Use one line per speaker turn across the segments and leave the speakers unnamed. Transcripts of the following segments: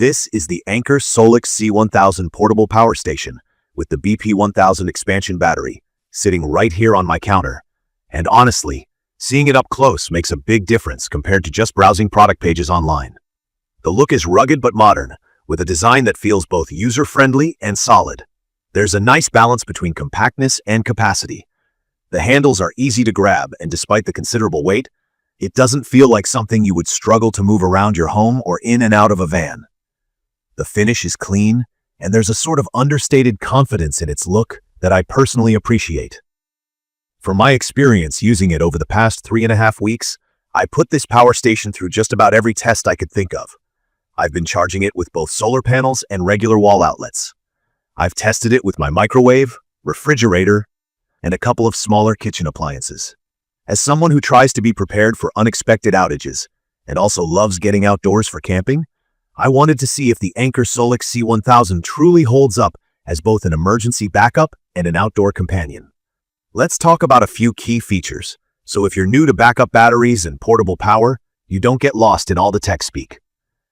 This is the Anker SOLIX C1000 portable power station with the BP1000 expansion battery sitting right here on my counter. And honestly, seeing it up close makes a big difference compared to just browsing product pages online. The look is rugged but modern, with a design that feels both user-friendly and solid. There's a nice balance between compactness and capacity. The handles are easy to grab, and despite the considerable weight, it doesn't feel like something you would struggle to move around your home or in and out of a van. The finish is clean, and there's a sort of understated confidence in its look that I personally appreciate. From my experience using it over the past 3.5 weeks, I put this power station through just about every test I could think of. I've been charging it with both solar panels and regular wall outlets. I've tested it with my microwave, refrigerator, and a couple of smaller kitchen appliances. As someone who tries to be prepared for unexpected outages and also loves getting outdoors for camping, I wanted to see if the Anker SOLIX C1000 truly holds up as both an emergency backup and an outdoor companion. Let's talk about a few key features, so if you're new to backup batteries and portable power, you don't get lost in all the tech speak.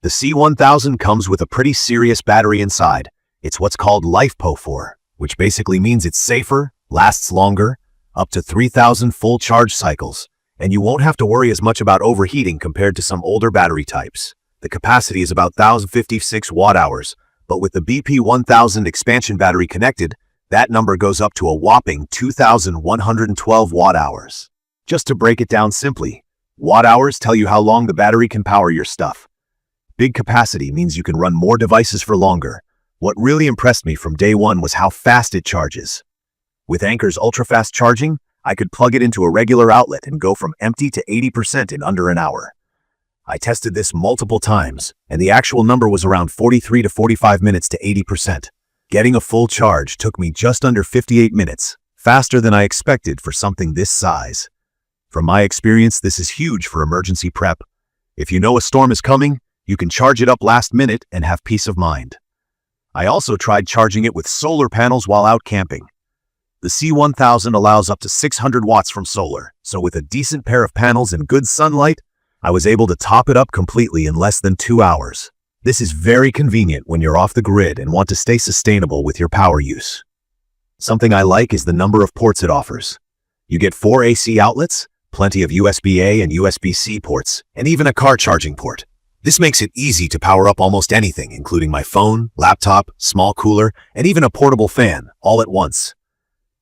The C1000 comes with a pretty serious battery inside. It's what's called LiFePO4, which basically means it's safer, lasts longer, up to 3,000 full charge cycles, and you won't have to worry as much about overheating compared to some older battery types. The capacity is about 1,056 watt-hours, but with the BP1000 expansion battery connected, that number goes up to a whopping 2,112 watt-hours. Just to break it down simply, watt-hours tell you how long the battery can power your stuff. Big capacity means you can run more devices for longer. What really impressed me from day one was how fast it charges. With Anker's ultra-fast charging, I could plug it into a regular outlet and go from empty to 80% in under an hour. I tested this multiple times, and the actual number was around 43 to 45 minutes to 80%. Getting a full charge took me just under 58 minutes, faster than I expected for something this size. From my experience, this is huge for emergency prep. If you know a storm is coming, you can charge it up last minute and have peace of mind. I also tried charging it with solar panels while out camping. The C1000 allows up to 600 watts from solar, so with a decent pair of panels and good sunlight, I was able to top it up completely in less than 2 hours. This is very convenient when you're off the grid and want to stay sustainable with your power use. Something I like is the number of ports it offers. You get 4 AC outlets, plenty of USB-A and USB-C ports, and even a car charging port. This makes it easy to power up almost anything, including my phone, laptop, small cooler, and even a portable fan, all at once.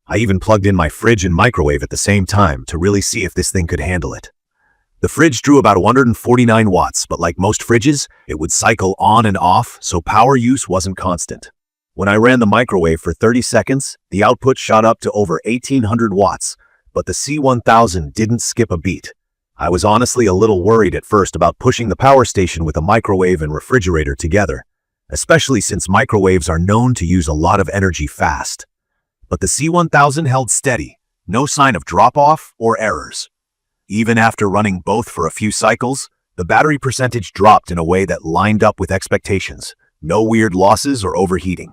I even plugged in my fridge and microwave at the same time to really see if this thing could handle it. The fridge drew about 149 watts, but like most fridges, it would cycle on and off, so power use wasn't constant. When I ran the microwave for 30 seconds, the output shot up to over 1,800 watts, but the C1000 didn't skip a beat. I was honestly a little worried at first about pushing the power station with a microwave and refrigerator together, especially since microwaves are known to use a lot of energy fast. But the C1000 held steady, no sign of drop-off or errors. Even after running both for a few cycles, the battery percentage dropped in a way that lined up with expectations. No weird losses or overheating.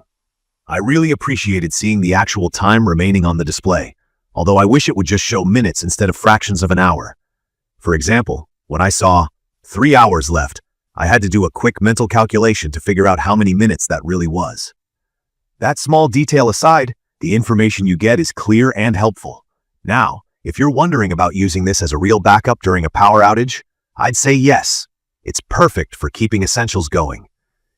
I really appreciated seeing the actual time remaining on the display, although I wish it would just show minutes instead of fractions of an hour. For example, when I saw 3 hours left, I had to do a quick mental calculation to figure out how many minutes that really was. That small detail aside, the information you get is clear and helpful. Now, if you're wondering about using this as a real backup during a power outage, I'd say yes. It's perfect for keeping essentials going.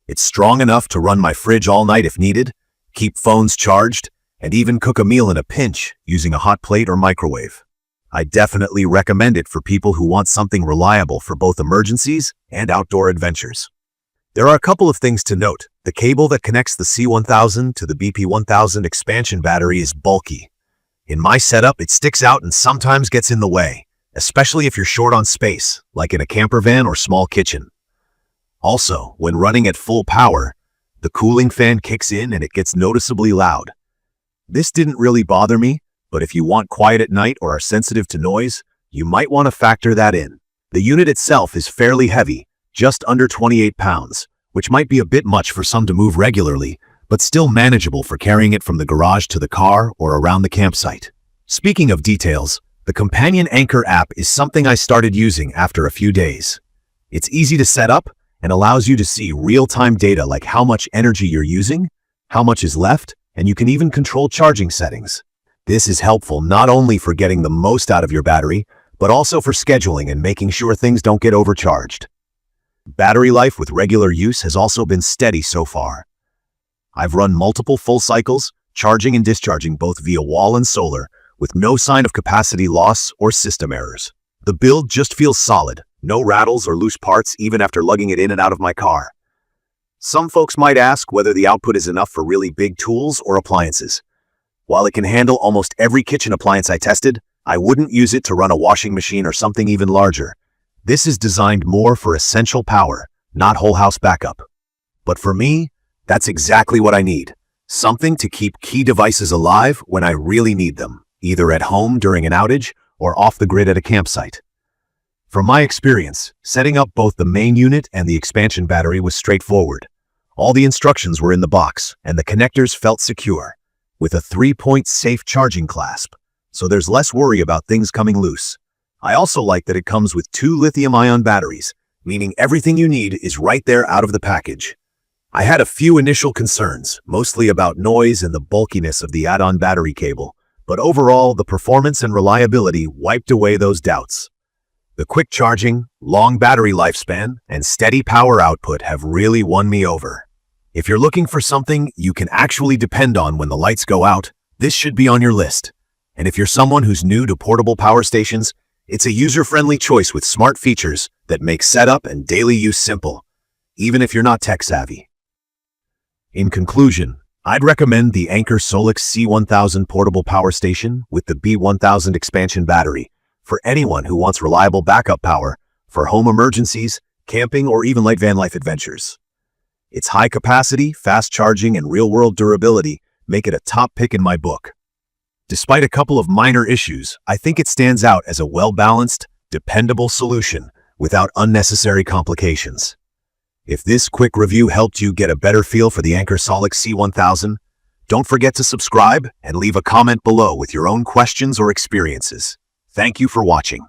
It's strong enough to run my fridge all night if needed, keep phones charged, and even cook a meal in a pinch using a hot plate or microwave. I definitely recommend it for people who want something reliable for both emergencies and outdoor adventures. There are a couple of things to note. The cable that connects the C1000 to the BP1000 expansion battery is bulky. In my setup, it sticks out and sometimes gets in the way, especially if you're short on space, like in a camper van or small kitchen. Also, when running at full power, the cooling fan kicks in and it gets noticeably loud. This didn't really bother me, but if you want quiet at night or are sensitive to noise, you might want to factor that in. The unit itself is fairly heavy, just under 28 pounds, which might be a bit much for some to move regularly, but still manageable for carrying it from the garage to the car or around the campsite. Speaking of details, the companion Anker app is something I started using after a few days. It's easy to set up, and allows you to see real-time data like how much energy you're using, how much is left, and you can even control charging settings. This is helpful not only for getting the most out of your battery, but also for scheduling and making sure things don't get overcharged. Battery life with regular use has also been steady so far. I've run multiple full cycles, charging and discharging both via wall and solar, with no sign of capacity loss or system errors. The build just feels solid, no rattles or loose parts even after lugging it in and out of my car. Some folks might ask whether the output is enough for really big tools or appliances. While it can handle almost every kitchen appliance I tested, I wouldn't use it to run a washing machine or something even larger. This is designed more for essential power, not whole house backup. But for me, that's exactly what I need. Something to keep key devices alive when I really need them, either at home during an outage or off the grid at a campsite. From my experience, setting up both the main unit and the expansion battery was straightforward. All the instructions were in the box, and the connectors felt secure, with a 3-point safe charging clasp, so there's less worry about things coming loose. I also like that it comes with 2 lithium-ion batteries, meaning everything you need is right there out of the package. I had a few initial concerns, mostly about noise and the bulkiness of the add-on battery cable, but overall, the performance and reliability wiped away those doubts. The quick charging, long battery lifespan, and steady power output have really won me over. If you're looking for something you can actually depend on when the lights go out, this should be on your list. And if you're someone who's new to portable power stations, it's a user-friendly choice with smart features that make setup and daily use simple, even if you're not tech-savvy. In conclusion, I'd recommend the Anker SOLIX C1000 portable power station with the BP1000 expansion battery for anyone who wants reliable backup power for home emergencies, camping, or even light van life adventures. Its high capacity, fast charging, and real-world durability make it a top pick in my book. Despite a couple of minor issues, I think it stands out as a well-balanced, dependable solution without unnecessary complications. If this quick review helped you get a better feel for the Anker SOLIX C1000, don't forget to subscribe and leave a comment below with your own questions or experiences. Thank you for watching.